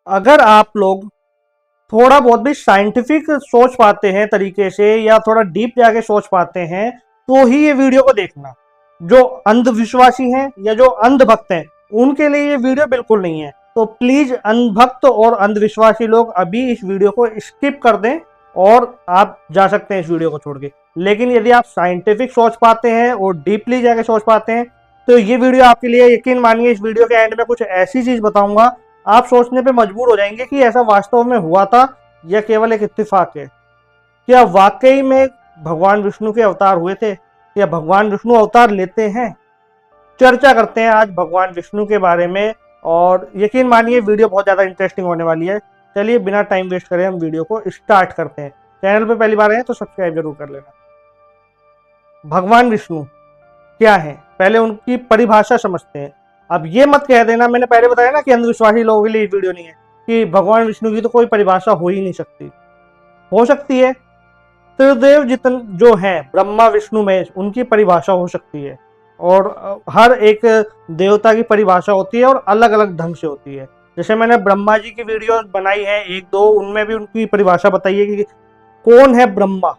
अगर आप लोग थोड़ा बहुत भी साइंटिफिक सोच पाते हैं तरीके से या थोड़ा डीप जाके सोच पाते हैं तो ही ये वीडियो को देखना। जो अंधविश्वासी हैं या जो अंधभक्त हैं उनके लिए ये वीडियो बिल्कुल नहीं है। तो प्लीज अंधभक्त और अंधविश्वासी लोग अभी इस वीडियो को स्किप कर दें और आप जा सकते हैं इस वीडियो को छोड़ के। लेकिन यदि आप साइंटिफिक सोच पाते हैं और डीपली जाके सोच पाते हैं तो ये वीडियो आपके लिए, यकीन मानिए इस वीडियो के एंड में कुछ ऐसी चीज बताऊंगा आप सोचने पे मजबूर हो जाएंगे कि ऐसा वास्तव में हुआ था या केवल एक इत्तेफाक है। क्या वाकई में भगवान विष्णु के अवतार हुए थे या भगवान विष्णु अवतार लेते हैं? चर्चा करते हैं आज भगवान विष्णु के बारे में और यकीन मानिए वीडियो बहुत ज़्यादा इंटरेस्टिंग होने वाली है। चलिए बिना टाइम वेस्ट करे हम वीडियो को स्टार्ट करते हैं। चैनल पे पहली बार आए तो सब्सक्राइब जरूर कर लेना। भगवान विष्णु क्या है, पहले उनकी परिभाषा समझते हैं। अब ये मत कह देना, मैंने पहले बताया ना कि अंधविश्वासी लोगों के लिए वीडियो नहीं है, कि भगवान विष्णु की तो कोई परिभाषा हो ही नहीं सकती। हो सकती है, त्रिदेव जितन जो है ब्रह्मा विष्णु महेश उनकी परिभाषा हो सकती है और हर एक देवता की परिभाषा होती है और अलग अलग ढंग से होती है। जैसे मैंने ब्रह्मा जी की वीडियो बनाई है एक दो, उनमें भी उनकी परिभाषा बताई है कि कौन है ब्रह्मा।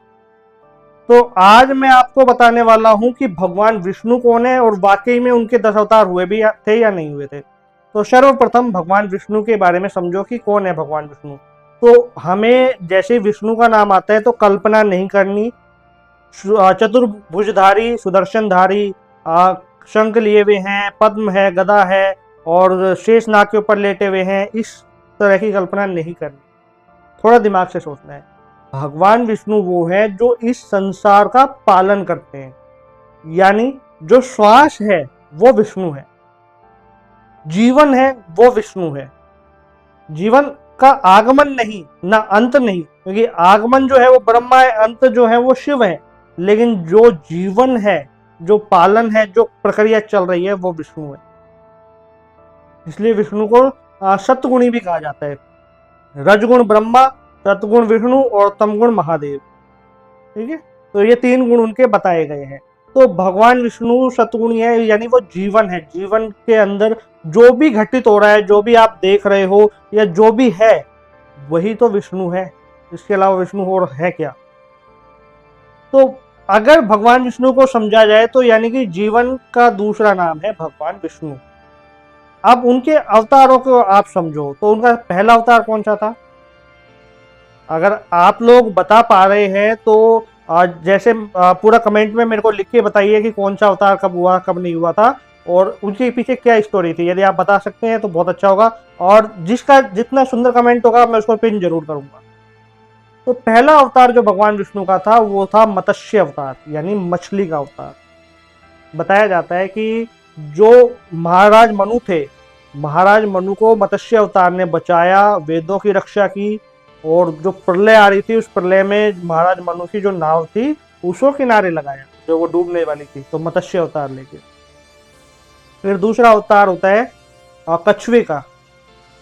तो आज मैं आपको बताने वाला हूं कि भगवान विष्णु कौन है और वाकई में उनके 10 अवतार हुए भी थे या नहीं हुए थे। तो सर्वप्रथम भगवान विष्णु के बारे में समझो कि कौन है भगवान विष्णु। तो हमें जैसे विष्णु का नाम आता है तो कल्पना नहीं करनी। चतुर्भुजधारी, सुदर्शनधारी, शंख लिए हुए हैं, पद्म है, गदा है और शेष नाग के ऊपर लेटे हुए हैं, इस तरह की कल्पना नहीं करनी। थोड़ा दिमाग से सोचना है। भगवान विष्णु वो है जो इस संसार का पालन करते हैं, यानी जो श्वास है वो विष्णु है, जीवन है वो विष्णु है। जीवन का आगमन नहीं, ना अंत नहीं, क्योंकि आगमन जो है वो ब्रह्मा है, अंत जो है वो शिव है। लेकिन जो जीवन है, जो पालन है, जो प्रक्रिया चल रही है वो विष्णु है। इसलिए विष्णु को सतगुणी भी कहा जाता है। रजगुण ब्रह्मा, सतगुण विष्णु और तमगुण महादेव। ठीक है, तो ये 3 गुण उनके बताए गए हैं। तो भगवान विष्णु सतगुणी है, यानी वो जीवन है। जीवन के अंदर जो भी घटित हो रहा है, जो भी आप देख रहे हो या जो भी है वही तो विष्णु है। इसके अलावा विष्णु और है क्या? तो अगर भगवान विष्णु को समझा जाए तो यानी कि जीवन का दूसरा नाम है भगवान विष्णु। अब उनके अवतारों को आप समझो तो उनका पहला अवतार कौन सा था? अगर आप लोग बता पा रहे हैं तो जैसे पूरा कमेंट में मेरे को लिख के बताइए कि कौन सा अवतार कब हुआ, कब नहीं हुआ था और उनके पीछे क्या स्टोरी थी। यदि आप बता सकते हैं तो बहुत अच्छा होगा और जिसका जितना सुंदर कमेंट होगा मैं उसको पिन जरूर करूंगा। तो पहला अवतार जो भगवान विष्णु का था वो था मत्स्य अवतार, यानी मछली का अवतार। बताया जाता है कि जो महाराज मनु थे, महाराज मनु को मत्स्य अवतार ने बचाया, वेदों की रक्षा की और जो प्रलय आ रही थी उस प्रलय में महाराज मनु की जो नाव थी उसको किनारे लगाया, जो वो डूबने वाली थी, तो मत्स्य अवतार लेके। फिर दूसरा अवतार होता है कछुए का,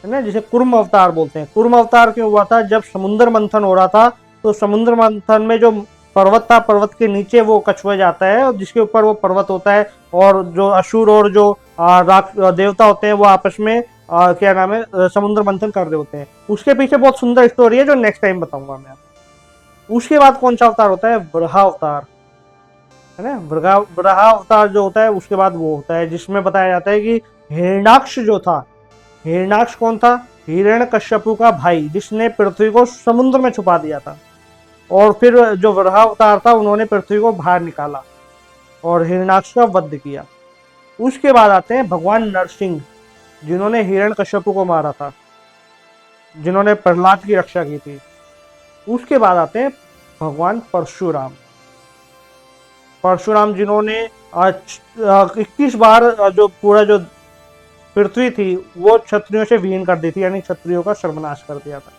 है ना, जिसे कुर्म अवतार बोलते हैं। कुर्म अवतार क्यों हुआ था? जब समुद्र मंथन हो रहा था तो समुद्र मंथन में जो पर्वत था, पर्वत के नीचे वो कछुआ जाता है और जिसके ऊपर वो पर्वत होता है और जो असुर और जो देवता होते हैं वो आपस में क्या नाम है समुद्र मंथन कर रहे होते हैं। उसके पीछे बहुत सुंदर स्टोरी है जो नेक्स्ट टाइम बताऊंगा मैं आपको। उसके बाद कौन सा अवतार होता है? वराह अवतार, है ना। वराह अवतार जो होता है उसके बाद वो होता है जिसमें बताया जाता है कि हिरण्याक्ष जो था, हिरण्याक्ष कौन था? हिरण्यकश्यपु का भाई, जिसने पृथ्वी को समुद्र में छुपा दिया था। और फिर जो वराह अवतार था उन्होंने पृथ्वी को बाहर निकाला और हिरण्याक्ष का वध किया। उसके बाद आते हैं भगवान नरसिंह, जिन्होंने हिरण्यकश्यपु को मारा था, जिन्होंने प्रहलाद की रक्षा की थी। उसके बाद आते हैं भगवान परशुराम। परशुराम जिन्होंने 21 बार जो पूरा जो पृथ्वी थी वो क्षत्रियों से विहीन कर दी थी, यानी क्षत्रियों का सर्वनाश कर दिया था।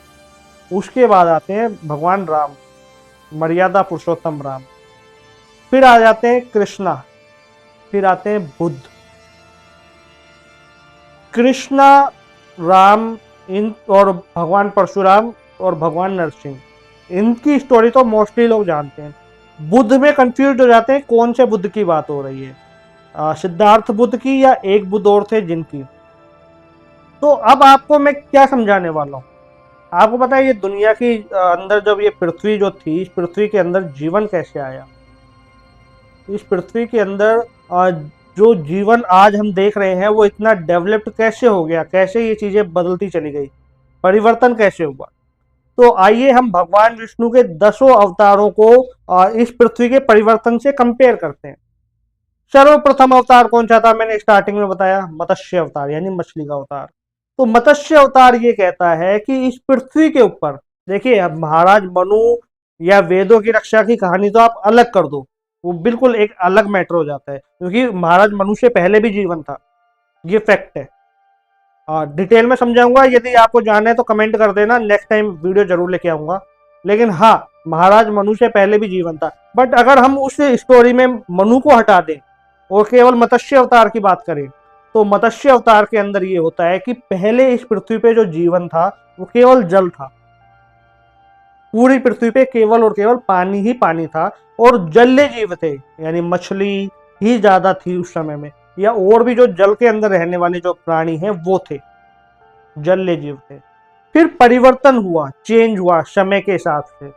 उसके बाद आते हैं भगवान राम, मर्यादा पुरुषोत्तम राम। फिर आ जाते हैं कृष्णा, फिर आते हैं बुद्ध। कृष्णा, राम, इन और भगवान परशुराम और भगवान नरसिंह, इनकी स्टोरी तो मोस्टली लोग जानते हैं। बुद्ध में कंफ्यूज हो जाते हैं कौन से बुद्ध की बात हो रही है, सिद्धार्थ बुद्ध की या एक बुद्ध और थे जिनकी। तो अब आपको मैं क्या समझाने वाला हूँ, आपको पता है ये दुनिया की अंदर जब ये पृथ्वी जो थी, इस पृथ्वी के अंदर जीवन कैसे आया। इस पृथ्वी के अंदर जो जीवन आज हम देख रहे हैं वो इतना डेवलप्ड कैसे हो गया, कैसे ये चीजें बदलती चली गई, परिवर्तन कैसे हुआ। तो आइए हम भगवान विष्णु के 10 अवतारों को इस पृथ्वी के परिवर्तन से कंपेयर करते हैं। सर्वप्रथम अवतार कौन सा था, मैंने स्टार्टिंग में बताया, मत्स्य अवतार यानी मछली का अवतार। तो मत्स्य अवतार ये कहता है कि इस पृथ्वी के ऊपर, देखिए अब महाराज मनु या वेदों की रक्षा की कहानी तो आप अलग कर दो, वो बिल्कुल एक अलग मैटर हो जाता है, क्योंकि महाराज मनु से पहले भी जीवन था, ये फैक्ट है। डिटेल में समझाऊंगा, यदि आपको जानना है तो कमेंट कर देना, नेक्स्ट टाइम वीडियो जरूर लेके आऊंगा। लेकिन हाँ, महाराज मनु से पहले भी जीवन था। बट अगर हम उस स्टोरी में मनु को हटा दें और केवल मत्स्य अवतार की बात करें, तो मत्स्य अवतार के अंदर ये होता है कि पहले इस पृथ्वी पे जो जीवन था वो केवल जल था। पूरी पृथ्वी पे केवल और केवल पानी ही पानी था, और जलीय जीव थे, यानी मछली ही ज्यादा थी उस समय में, या और भी जो जल के अंदर रहने वाले जो प्राणी हैं वो थे, जलीय जीव थे। फिर परिवर्तन हुआ, चेंज हुआ समय के हिसाब से।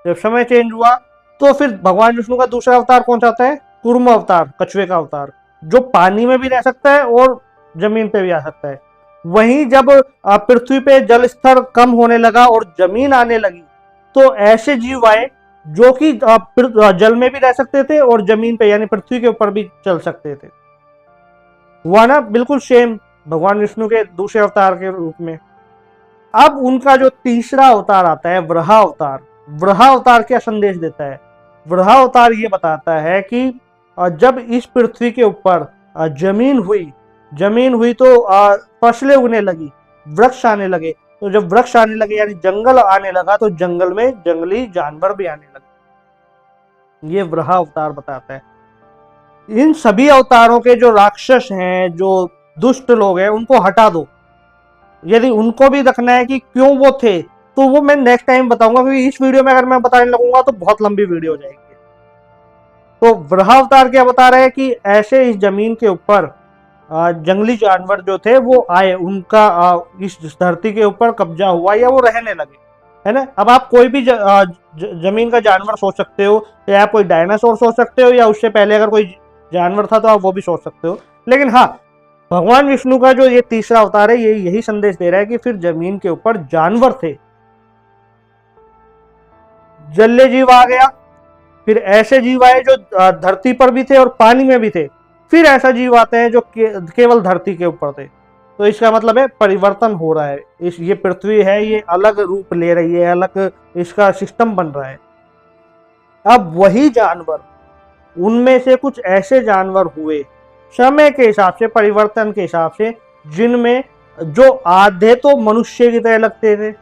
जब समय चेंज हुआ तो फिर भगवान विष्णु का दूसरा अवतार कौन सा आता है, कूर्म अवतार, कछुए का अवतार, जो पानी में भी रह सकता है और जमीन पे भी आ सकता है। वहीं जब पृथ्वी पे जल स्तर कम होने लगा और जमीन आने लगी, तो ऐसे जीव आए जो कि जल में भी रह सकते थे और जमीन पे यानी पृथ्वी के ऊपर भी चल सकते थे। हुआ ना बिल्कुल सेम भगवान विष्णु के दूसरे अवतार के रूप में। अब उनका जो तीसरा अवतार आता है, वराह अवतार। वराह अवतार क्या संदेश देता है, वराह अवतार ये बताता है कि जब इस पृथ्वी के ऊपर जमीन हुई तो फसलें उगने लगी, वृक्ष आने लगे। तो जब वृक्ष आने लगे यानी जंगल आने लगा, तो जंगल में जंगली जानवर भी आने लगे। ये वराह अवतार बताता है। इन सभी अवतारों के जो राक्षस हैं, जो दुष्ट लोग हैं, उनको हटा दो। यदि उनको भी रखना है कि क्यों वो थे, तो वो मैं नेक्स्ट टाइम बताऊंगा, क्योंकि इस वीडियो में अगर मैं बताने लगूंगा तो बहुत लंबी वीडियो हो जाएगी। तो वराह अवतार क्या बता रहे हैं कि ऐसे इस जमीन के ऊपर जंगली जानवर जो थे वो आए, उनका इस धरती के ऊपर कब्जा हुआ या वो रहने लगे, है ना। अब आप कोई भी जमीन का जानवर सोच सकते हो, या आप कोई डायनासोर सोच सकते हो, या उससे पहले अगर कोई जानवर था तो आप वो भी सोच सकते हो। लेकिन हाँ, भगवान विष्णु का जो ये तीसरा अवतार है, ये यही संदेश दे रहा है कि फिर जमीन के ऊपर जानवर थे, जलीय जीव आ गया, फिर ऐसे जीव आए जो धरती पर भी थे और पानी में भी थे, फिर ऐसा जीव आते हैं जो केवल धरती के ऊपर थे। तो इसका मतलब है परिवर्तन हो रहा है, ये पृथ्वी है, ये अलग रूप ले रही है, अलग इसका सिस्टम बन रहा है। अब वही जानवर, उनमें से कुछ ऐसे जानवर हुए समय के हिसाब से, परिवर्तन के हिसाब से, जिनमें जो आधे तो मनुष्य की तरह लगते थे,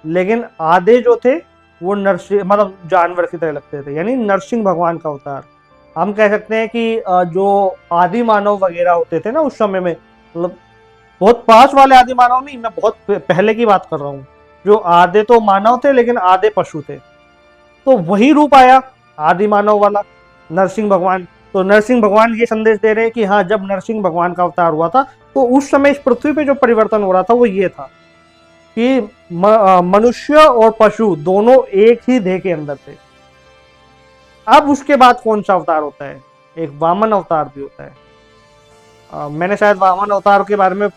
लेकिन आधे जो थे वो नरसिंह मतलब जानवर की तरह लगते थे, यानी नरसिंह भगवान का अवतार। हम कह सकते हैं कि जो आदि मानव वगैरह होते थे ना उस समय में, मतलब बहुत पास वाले आदि मानव नहीं, मैं बहुत पहले की बात कर रहा हूँ, जो आधे तो मानव थे लेकिन आधे पशु थे। तो वही रूप आया आदि मानव वाला, नरसिंह भगवान। तो नरसिंह भगवान ये संदेश दे रहे हैं कि हाँ, जब नरसिंह भगवान का अवतार हुआ था तो उस समय इस पृथ्वी पे जो परिवर्तन हो रहा था वो ये था कि मनुष्य और पशु दोनों एक ही देह के अंदर थे। अब उसके बाद कौन सा अवतार होता है, एक वामन अवतार भी होता है। मैंने शायद वामन अवतार के बारे में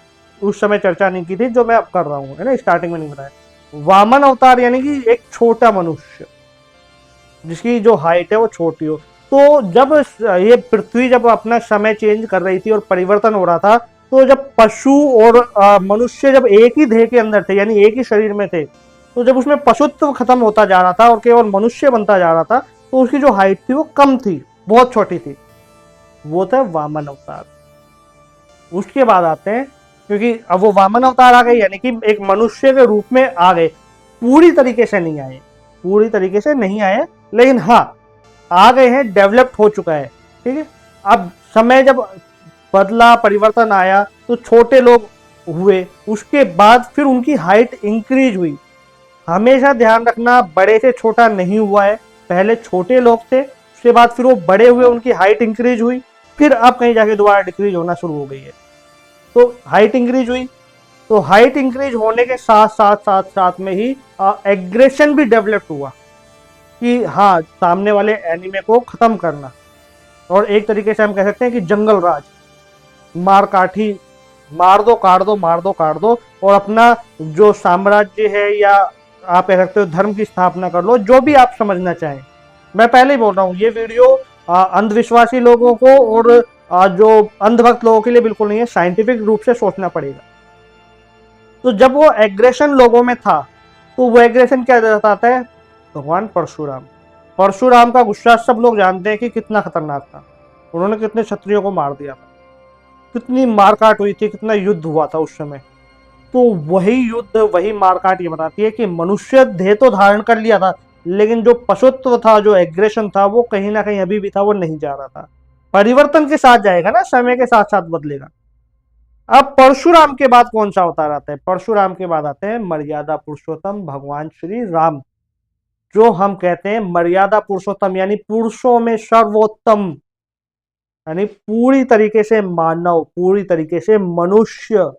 उस समय चर्चा नहीं की थी, जो मैं अब कर रहा हूँ, है ना, स्टार्टिंग में नहीं बताया। वामन अवतार यानी कि एक छोटा मनुष्य जिसकी जो हाइट है वो छोटी हो। तो जब ये पृथ्वी जब अपना समय चेंज कर रही थी और परिवर्तन हो रहा था, तो जब पशु और मनुष्य जब एक ही देह के अंदर थे, यानी एक ही शरीर में थे, तो जब उसमें पशुत्व खत्म होता जा रहा था और केवल मनुष्य बनता जा रहा था, तो उसकी जो हाइट थी वो कम थी, बहुत छोटी थी। वो था वामन अवतार। उसके बाद आते हैं, क्योंकि अब वो वामन अवतार आ गए, यानी कि एक मनुष्य के रूप में आ गए, पूरी तरीके से नहीं आए, पूरी तरीके से नहीं आए, लेकिन हाँ आ गए हैं, डेवलप्ड हो चुका है, ठीक है। अब समय जब बदला, परिवर्तन आया, तो छोटे लोग हुए, उसके बाद फिर उनकी हाइट इंक्रीज हुई। हमेशा ध्यान रखना, बड़े से छोटा नहीं हुआ है, पहले छोटे लोग थे, उसके बाद फिर वो बड़े हुए, उनकी हाइट इंक्रीज हुई, फिर अब कहीं जाके दोबारा डिक्रीज होना शुरू हो गई है। तो हाइट इंक्रीज हुई, तो हाइट इंक्रीज होने के साथ साथ साथ साथ में ही एग्रेशन भी डेवलप हुआ कि हाँ, सामने वाले एनिमे को खत्म करना। और एक तरीके से हम कह सकते हैं कि जंगल राज, मार काठी, मार दो काट दो, मार दो काट दो, और अपना जो साम्राज्य है या आप कह सकते हो धर्म की स्थापना कर लो, जो भी आप समझना चाहें। मैं पहले ही बोल रहा हूँ, ये वीडियो अंधविश्वासी लोगों को और जो अंधभक्त लोगों के लिए बिल्कुल नहीं है, साइंटिफिक रूप से सोचना पड़ेगा। तो जब वो एग्रेशन लोगों में था, तो वो एग्रेशन क्या बताता है? भगवान परशुराम, परशुराम का गुस्सा सब लोग जानते हैं कि कितना खतरनाक था। उन्होंने कितने क्षत्रियों को मार दिया था, कितनी मारकाट हुई थी, कितना युद्ध हुआ था उस समय। तो वही युद्ध, वही मारकाट ये बताती है कि मनुष्य देह तो धारण कर लिया था, लेकिन जो पशुत्व था, जो एग्रेशन था, वो कहीं ना कहीं अभी भी था, वो नहीं जा रहा था। परिवर्तन के साथ जाएगा ना, समय के साथ साथ बदलेगा। अब परशुराम के बाद कौन सा अवतार आता है? परशुराम के बाद आते हैं मर्यादा पुरुषोत्तम भगवान श्री राम, जो हम कहते हैं मर्यादा पुरुषोत्तम, यानी पुरुषों में सर्वोत्तम, यानी पूरी तरीके से मानव, पूरी तरीके से मनुष्य।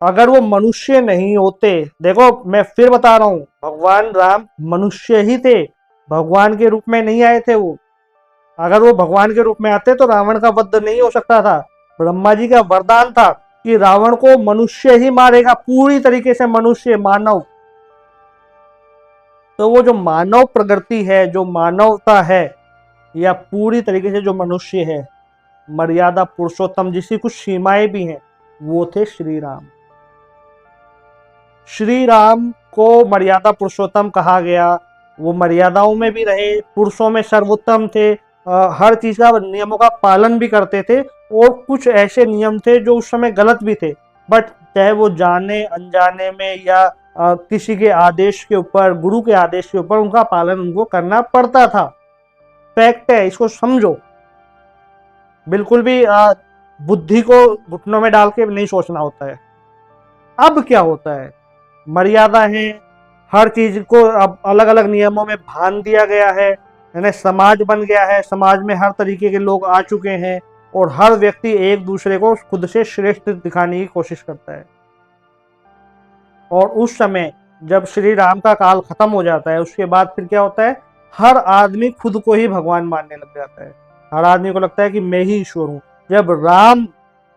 अगर वो मनुष्य नहीं होते, देखो मैं फिर बता रहा हूं, भगवान राम मनुष्य ही थे, भगवान के रूप में नहीं आए थे वो। अगर वो भगवान के रूप में आते तो रावण का वध नहीं हो सकता था। ब्रह्मा जी का वरदान था कि रावण को मनुष्य ही मारेगा, पूरी तरीके से मनुष्य, मानव। तो वो जो मानव प्रगति है, जो मानवता है, या पूरी तरीके से जो मनुष्य है, मर्यादा पुरुषोत्तम, जिसकी कुछ सीमाएं भी हैं, वो थे श्री राम। श्री राम को मर्यादा पुरुषोत्तम कहा गया। वो मर्यादाओं में भी रहे, पुरुषों में सर्वोत्तम थे, हर चीज का, नियमों का पालन भी करते थे। और कुछ ऐसे नियम थे जो उस समय गलत भी थे, बट चाहे वो जाने अनजाने में या किसी के आदेश के ऊपर, गुरु के आदेश के ऊपर, उनका पालन उनको करना पड़ता था। फैक्ट है, इसको समझो। बिल्कुल भी बुद्धि को घुटनों में डाल के नहीं सोचना होता है। अब क्या होता है? मर्यादा है, हर चीज को अब अलग अलग नियमों में बांध दिया गया है, यानी समाज बन गया है, समाज में हर तरीके के लोग आ चुके हैं, और हर व्यक्ति एक दूसरे को खुद से श्रेष्ठ दिखाने की कोशिश करता है। और उस समय जब श्री राम का काल खत्म हो जाता है, उसके बाद फिर क्या होता है? हर आदमी खुद को ही भगवान मानने लग जाता है। हर आदमी को लगता है कि मैं ही ईश्वर हूं। जब राम,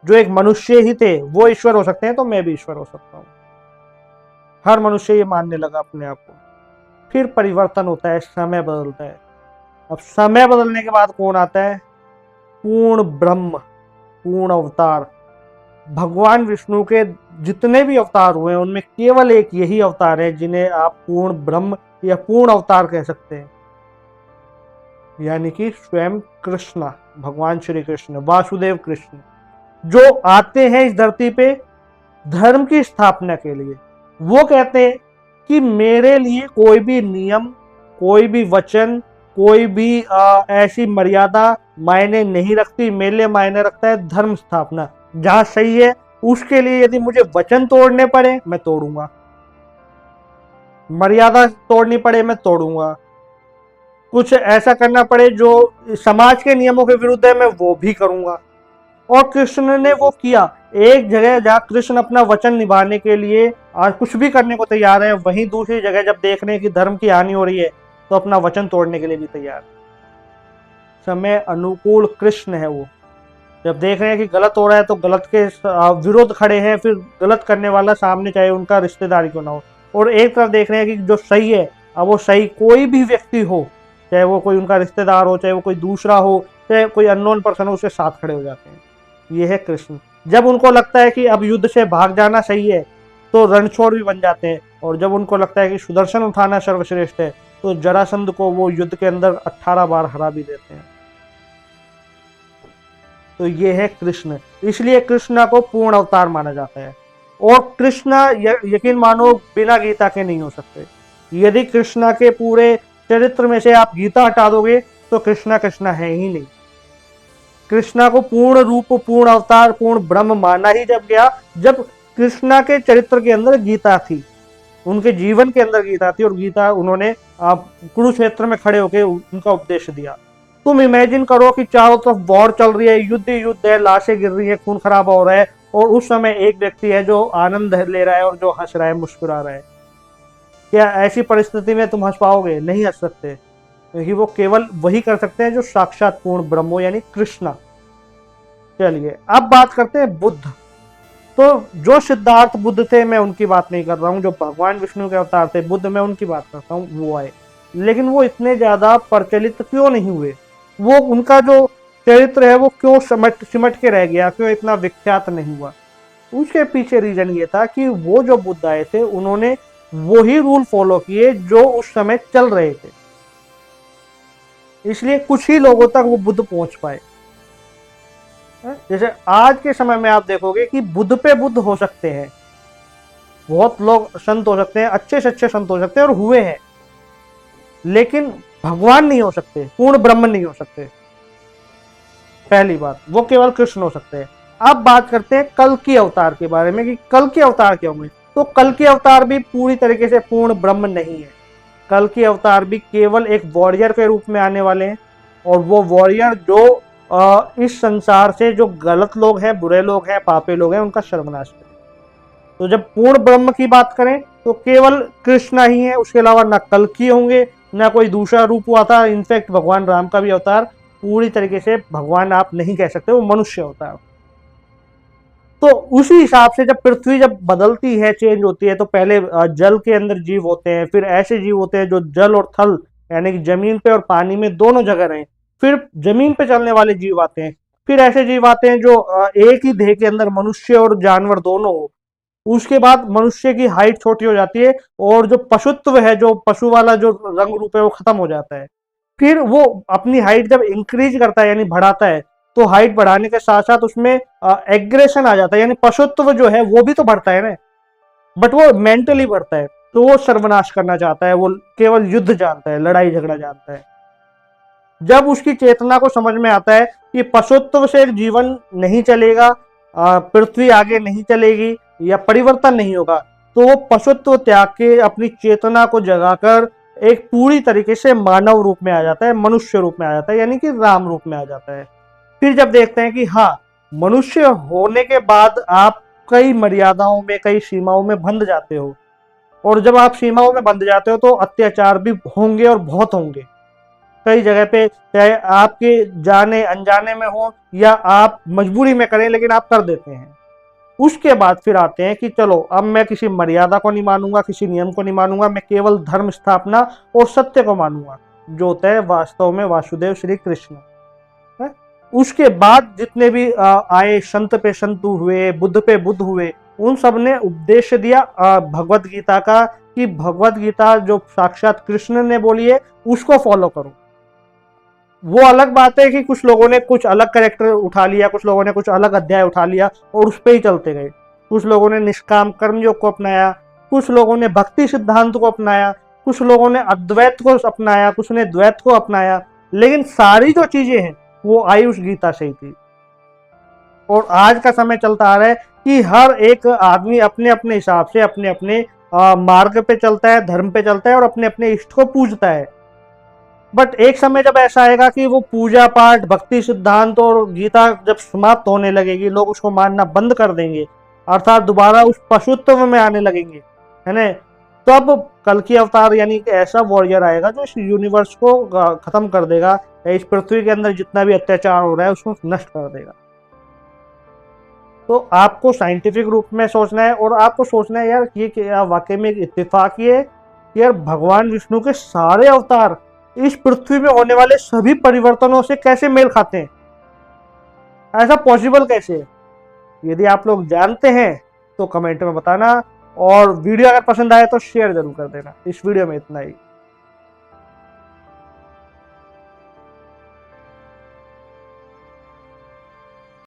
जो एक मनुष्य ही थे, वो ईश्वर हो सकते हैं, तो मैं भी ईश्वर हो सकता हूं। हर मनुष्य ये मानने लगा अपने आप को। फिर परिवर्तन होता है, समय बदलता है। अब समय बदलने के बाद कौन आता है? पूर्ण ब्रह्म, पूर्ण अवतार। भगवान विष्णु के जितने भी अवतार हुए, उनमें केवल एक यही अवतार है जिन्हें आप पूर्ण ब्रह्म या पूर्ण अवतार कह सकते हैं, यानी कि स्वयं कृष्ण, भगवान श्री कृष्ण, वासुदेव कृष्ण, जो आते हैं इस धरती पे धर्म की स्थापना के लिए। वो कहते हैं कि मेरे लिए कोई भी नियम, कोई भी वचन, कोई भी ऐसी मर्यादा मायने नहीं रखती। मेरे लिए मायने रखता है धर्म स्थापना। जहां सही है, उसके लिए यदि मुझे वचन तोड़ने पड़े, मैं तोड़ूंगा, मर्यादा तोड़नी पड़े, मैं तोड़ूंगा, कुछ ऐसा करना पड़े जो समाज के नियमों के विरुद्ध है, मैं वो भी करूंगा। और कृष्ण ने वो किया। एक जगह जहाँ कृष्ण अपना वचन निभाने के लिए आज कुछ भी करने को तैयार है, वहीं दूसरी जगह जब देख रहे हैं कि धर्म की हानि हो रही है, तो अपना वचन तोड़ने के लिए भी तैयार। समय अनुकूल कृष्ण है वो। जब देख रहे हैं कि गलत हो रहा है, तो गलत के विरोध खड़े हैं, फिर गलत करने वाला सामने चाहे उनका रिश्तेदार क्यों ना हो। और एक तरफ देख रहे हैं कि जो सही है, अब वो सही कोई भी व्यक्ति हो, चाहे वो कोई उनका रिश्तेदार हो, चाहे वो कोई दूसरा हो, चाहे कोई अननोन पर्सन हो, उसके साथ खड़े हो जाते हैं। ये है कृष्ण। जब उनको लगता है कि अब युद्ध से भाग जाना सही है, तो रणछोड़ भी बन जाते हैं। और जब उनको लगता है कि सुदर्शन उठाना सर्वश्रेष्ठ है, तो जरासंध को वो युद्ध के अंदर 18 बार हरा भी देते हैं। तो ये है कृष्ण। इसलिए कृष्ण को पूर्ण अवतार माना जाता है। और कृष्ण, यकीन मानो, बिना गीता के नहीं हो सकते। यदि कृष्ण के पूरे चरित्र में से आप गीता हटा दोगे, तो कृष्ण कृष्ण है ही नहीं। कृष्णा को पूर्ण रूप, पूर्ण अवतार, पूर्ण ब्रह्म माना ही जब गया, जब कृष्णा के चरित्र के अंदर गीता थी, उनके जीवन के अंदर गीता थी, और गीता उन्होंने कुरुक्षेत्र में खड़े होकर उनका उपदेश दिया। तुम इमेजिन करो कि चारों तरफ वॉर चल रही है, युद्ध युद्ध है, लाशें गिर रही है, खून खराबा हो रहा है, और उस समय एक व्यक्ति है जो आनंद ले रहा है और जो हंस रहा है, मुस्कुरा रहा है। क्या ऐसी परिस्थिति में तुम हंस पाओगे? नहीं हंस सकते, क्योंकि वो केवल वही कर सकते हैं जो साक्षात पूर्ण ब्रह्म हो, यानी कृष्णा। चलिए अब बात करते हैं बुद्ध। तो जो सिद्धार्थ बुद्ध थे मैं उनकी बात नहीं कर रहा हूँ, जो भगवान विष्णु के अवतार थे बुद्ध, मैं उनकी बात करता हूँ, वो आए। लेकिन वो इतने ज्यादा प्रचलित क्यों नहीं हुए? वो उनका जो चरित्र है वो क्यों सिमट के रह गया, क्यों इतना विख्यात नहीं हुआ? उसके पीछे रीजन ये था कि वो जो बुद्ध आए थे उन्होंने वही रूल फॉलो किए जो उस समय चल रहे थे, इसलिए कुछ ही लोगों तक वो बुद्ध पहुंच पाए। जैसे आज के समय में आप देखोगे कि बुद्ध पे बुद्ध हो सकते हैं, बहुत लोग संत हो सकते हैं, अच्छे से अच्छे संत हो सकते हैं और हुए हैं, लेकिन भगवान नहीं हो सकते, पूर्ण ब्रह्म नहीं हो सकते। पहली बात, वो केवल कृष्ण हो सकते हैं। अब बात करते हैं कल की अवतार के बारे में कि कल के अवतार क्या होंगे। तो कल के अवतार भी पूरी तरीके से पूर्ण ब्रह्म नहीं है। कल के अवतार भी केवल एक वॉरियर के रूप में आने वाले हैं, और वो वॉरियर जो इस संसार से जो गलत लोग हैं, बुरे लोग हैं, पापी लोग हैं, उनका सर्वनाश करें। तो जब पूर्ण ब्रह्म की बात करें तो केवल कृष्ण ही है, उसके अलावा ना कल्कि होंगे, ना कोई दूसरा रूप हुआ था। इनफैक्ट भगवान राम का भी अवतार पूरी तरीके से भगवान आप नहीं कह सकते, वो मनुष्य अवतार। तो उसी हिसाब से जब पृथ्वी जब बदलती है, चेंज होती है, तो पहले जल के अंदर जीव होते हैं, फिर ऐसे जीव होते हैं जो जल और थल यानी कि जमीन पे और पानी में दोनों जगह रहें, फिर जमीन पे चलने वाले जीव आते हैं, फिर ऐसे जीव आते हैं जो एक ही देह के अंदर मनुष्य और जानवर दोनों हो। उसके बाद मनुष्य की हाइट छोटी हो जाती है और जो पशुत्व है, जो पशु वाला जो रंग रूप है, वो खत्म हो जाता है। फिर वो अपनी हाइट जब इंक्रीज करता है यानी बढ़ाता है, तो हाइट बढ़ाने के साथ साथ उसमें एग्रेशन आ जाता है, यानी पशुत्व जो है वो भी तो बढ़ता है ना, बट वो मेंटली बढ़ता है। तो वो सर्वनाश करना चाहता है, वो केवल युद्ध जानता है, लड़ाई झगड़ा जानता है। जब उसकी चेतना को समझ में आता है कि पशुत्व से जीवन नहीं चलेगा, पृथ्वी आगे नहीं चलेगी या परिवर्तन नहीं होगा, तो वो पशुत्व त्याग के अपनी चेतना को जगाकर एक पूरी तरीके से मानव रूप में आ जाता है, मनुष्य रूप में आ जाता है, यानी कि राम रूप में आ जाता है। फिर जब देखते हैं कि हाँ, मनुष्य होने के बाद आप कई मर्यादाओं में, कई सीमाओं में बंध जाते हो, और जब आप सीमाओं में बंध जाते हो तो अत्याचार भी होंगे और बहुत होंगे कई जगह पे, चाहे आपके जाने अनजाने में हो या आप मजबूरी में करें, लेकिन आप कर देते हैं। उसके बाद फिर आते हैं कि चलो अब मैं किसी मर्यादा को नहीं मानूंगा, किसी नियम को नहीं मानूंगा, मैं केवल धर्म स्थापना और सत्य को मानूंगा, जो होता है वास्तव में वासुदेव श्री कृष्ण है। उसके बाद जितने भी आए, संत पे संत हुए, बुद्ध पे बुद्ध हुए, उन सब ने उपदेश दिया भगवत गीता का कि भगवत गीता जो साक्षात कृष्ण ने बोली है उसको फॉलो करो। वो अलग बात है कि कुछ लोगों ने कुछ अलग कैरेक्टर उठा लिया, कुछ लोगों ने कुछ अलग अध्याय उठा लिया और उस पर ही चलते गए। कुछ लोगों ने निष्काम कर्मयोग को अपनाया, कुछ लोगों ने भक्ति सिद्धांत को अपनाया, कुछ लोगों ने अद्वैत को अपनाया, कुछ ने द्वैत को अपनाया, लेकिन सारी जो चीजें हैं वो आई उस गीता से ही थी। और आज का समय चलता आ रहा है कि हर एक आदमी अपने अपने हिसाब से अपने अपने मार्ग पे चलता है, धर्म पे चलता है और अपने अपने इष्ट को पूजता है। बट एक समय जब ऐसा आएगा कि वो पूजा पाठ, भक्ति सिद्धांत और गीता जब समाप्त होने लगेगी, लोग उसको मानना बंद कर देंगे, अर्थात दोबारा उस पशुत्व में आने लगेंगे, है ना, तब कल की अवतार यानी कि ऐसा वॉरियर आएगा जो इस यूनिवर्स को खत्म कर देगा, इस पृथ्वी के अंदर जितना भी अत्याचार हो रहा है उसको नष्ट कर देगा। तो आपको साइंटिफिक रूप में सोचना है और आपको सोचना है यार ये क्या वाकई में इत्तेफाक ही है कि यार भगवान विष्णु के सारे अवतार इस पृथ्वी में होने वाले सभी परिवर्तनों से कैसे मेल खाते हैं, ऐसा पॉसिबल कैसे है? यदि आप लोग जानते हैं तो कमेंट में बताना, और वीडियो अगर पसंद आए तो शेयर जरूर कर देना। इस वीडियो में इतना ही।